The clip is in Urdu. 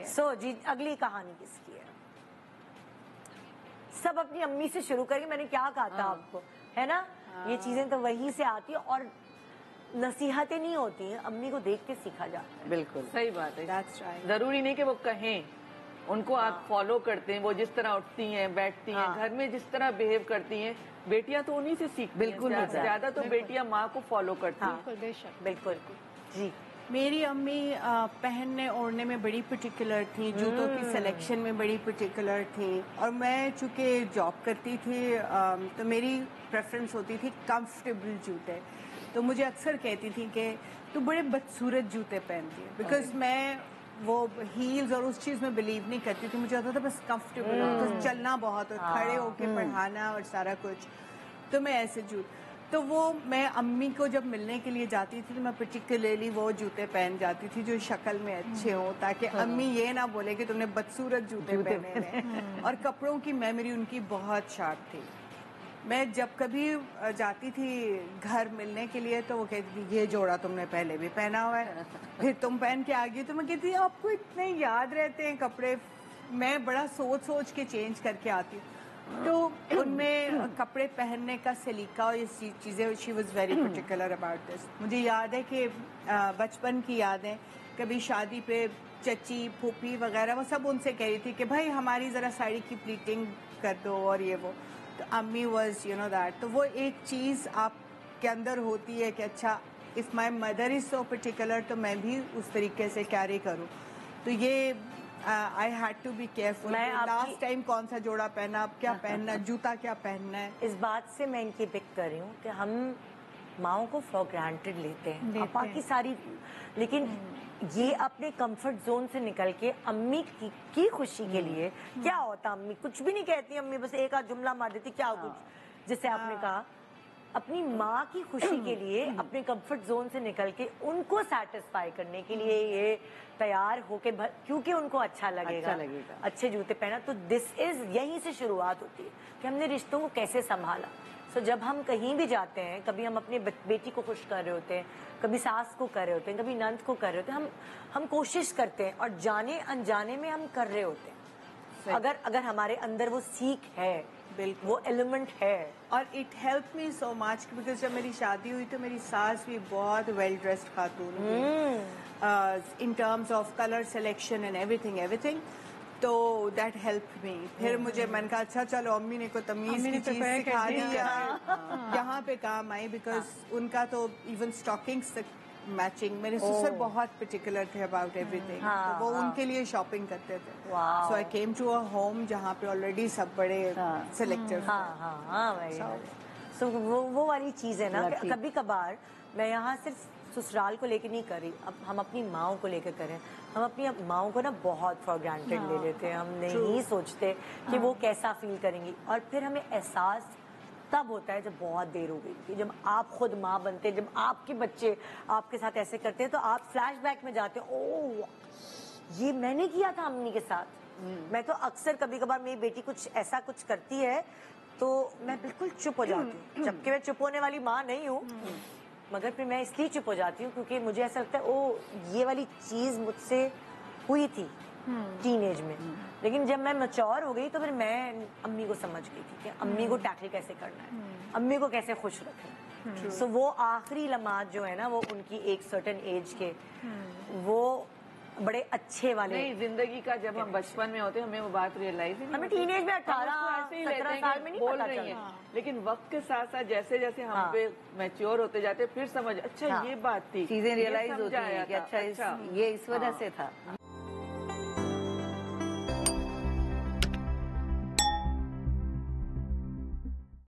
سو جی اگلی کہانی کس کی ہے؟ سب اپنی امی سے شروع کریں گے. میں نے کیا کہا تھا آپ کو, ہے نا, یہ چیزیں تو وہی سے آتی ہیں اور نصیحتیں نہیں ہوتی ہیں, امی کو دیکھ کے سیکھا جاتا ہے. بالکل صحیح بات ہے. right. ضروری نہیں کہ وہ کہیں, ان کو آپ فالو کرتے ہیں, وہ جس طرح اٹھتی ہیں بیٹھتی ہیں گھر میں جس طرح بہیو کرتی ہیں, بیٹیاں تو انہی سے سیکھتی ہیں. بالکل زیادہ تو بیٹیاں ماں کو فالو کرتی ہیں. بے شک, بالکل. جی میری امی پہننے اوڑھنے میں بڑی پرٹیکولر تھی, جوتوں کی سلیکشن میں بڑی پرٹیکولر تھی, اور میں چونکہ جاب کرتی تھی تو میری پریفرنس ہوتی تھی کمفرٹیبل جوتے. تو مجھے اکثر کہتی تھی کہ تو بڑے بدصورت جوتے پہنتی ہے, بیکاز میں وہ ہیلز اور اس چیز میں بلیو نہیں کرتی تھی. مجھے ہوتا تھا بس کمفرٹیبل ہو, چلنا بہت ہو, کھڑے ہو کے پڑھانا اور سارا کچھ, تو میں ایسے تو وہ میں امی کو جب ملنے کے لیے جاتی تھی تو میں پرٹیکولرلی وہ جوتے پہن جاتی تھی جو شکل میں اچھے ہوں, تاکہ امی یہ نہ بولے کہ تم نے بدصورت جوتے پہنے ہیں. اور کپڑوں کی میموری ان کی بہت شارپ تھی. میں جب کبھی جاتی تھی گھر ملنے کے لیے تو وہ کہتی تھی یہ جوڑا تم نے پہلے بھی پہنا ہوا ہے, پھر تم پہن کے آ گئی. تو میں کہتی تھی آپ کو اتنے یاد رہتے ہیں کپڑے, میں بڑا سوچ سوچ کے چینج کر کے آتی ہوں. تو ان میں کپڑے پہننے کا سلیقہ اور یہ چیزیں, she was very particular about this. مجھے یاد ہے کہ بچپن کی یادیں, کبھی شادی پہ چچی پھوپھی وغیرہ وہ سب ان سے کہہ رہی تھی کہ بھائی ہماری ذرا ساڑی کی پلیٹنگ کر دو اور یہ وہ. تو امی واز یو نو دیٹ. تو وہ ایک چیز آپ کے اندر ہوتی ہے کہ اچھا if my mother is so particular تو میں بھی اس طریقے سے کیری کروں. تو یہ I had to be careful. میں لاسٹ ٹائم کون سا جوڑا پہنا, اب کیا پہننا, جوتا کیا پہننا ہے. اس بات سے میں ان کی پک کر رہی ہوں کہ ہم ماؤں کو فار گرانٹیڈ لیتے ہیں اپا کی ساری, لیکن یہ اپنے کمفرٹ زون سے نکل کے امی کی خوشی کے لیے کیا ہوتا, امی کچھ بھی نہیں کہتی, امی بس ایک آدھ جملہ مار دیتی کیا کچھ, جسے آپ نے کہا اپنی ماں کی خوشی کے لیے اپنے کمفرٹ زون سے نکل کے ان کو سیٹسفائی کرنے کے لیے یہ تیار ہو کے, کیونکہ ان کو اچھا لگے گا اچھے جوتے پہنا. تو دس از, یہیں سے شروعات ہوتی ہے کہ ہم نے رشتوں کو کیسے سنبھالا. سو جب ہم کہیں بھی جاتے ہیں, کبھی ہم اپنے بیٹی کو خوش کر رہے ہوتے ہیں, کبھی ساس کو کر رہے ہوتے ہیں, کبھی نند کو کر رہے ہوتے ہیں, ہم کوشش کرتے ہیں اور جانے انجانے میں ہم کر رہے ہوتے ہیں. اگر ہمارے اندر وہ سیکھ ہے, وہ ایلیمنٹ ہے. اور it help me so much because جب میری شادی ہوئی تو میری ساس بھی بہت ویل ڈریسڈ خاتون تھی in terms of colour selection and every thing. تو دیٹ ہیلپ می. پھر مجھے میں نے کہا اچھا چلو امی نے کو تمیز کی چیز سکھا دی ہے, یہاں پہ کام آئی, بیکاز ان کا تو ایون اسٹاکنگس میچنگ, میرے سسر بہت پرٹیکولر تھے اباؤٹ ایوری تھنگ, تو وہ ان کے لیے شاپنگ کرتے تھے. So I came to a home جہاں پہ آلریڈی سب بڑے سلیکٹر. سو وہ والی چیز ہے نا, کبھی کبھار میں یہاں صرف سسرال کو لے کے نہیں کر رہی, اب ہم اپنی ماؤں کو لے کے کریں. ہم اپنی ماؤں کو نا بہت فار گرانٹیڈ لے لیتے ہیں, ہم نہیں سوچتے کہ وہ کیسا فیل کریں گی. اور پھر ہمیں احساس تب ہوتا ہے جب بہت دیر ہو گئی تھی, جب آپ خود ماں بنتے, جب آپ کے بچے آپ کے ساتھ ایسے کرتے ہیں تو آپ فلیش بیک میں جاتے ہیں, او یہ میں نے کیا تھا امی کے ساتھ. میں تو اکثر کبھی کبھار میری بیٹی کچھ ایسا کچھ کرتی ہے تو میں بالکل چپ ہو جاتی ہوں, جبکہ میں چپ ہونے والی ماں نہیں ہوں, مگر پھر میں اس لیے چپ ہو جاتی ہوں کیونکہ مجھے ایسا لگتا ہے او یہ والی چیز مجھ سے ہوئی تھی ٹین ایج میں. لیکن جب میں میچور ہو گئی تو پھر میں امی کو سمجھ گئی تھی کہ امی کو ٹیکل کیسے کرنا ہے, امی کو کیسے خوش رکھنا. سو وہ آخری لمحات جو ہے نا وہ ان کی ایک سرٹن ایج کے وہ بڑے اچھے والے. نہیں, زندگی کا جب ہم بچپن میں ہوتے ہیں ہمیں وہ بات ریئلائز نہیں, ہمیں ٹین ایج میں 18-17 سال میں نہیں بول پتا رہی ہیں, چلتا. لیکن وقت کے ساتھ ساتھ جیسے جیسے ہم پہ میچور ہوتے جاتے پھر سمجھ اچھا یہ بات تھی, چیزیں ریئلائز ہوتی ہیں کہ اچھا یہ اس وجہ سے تھا.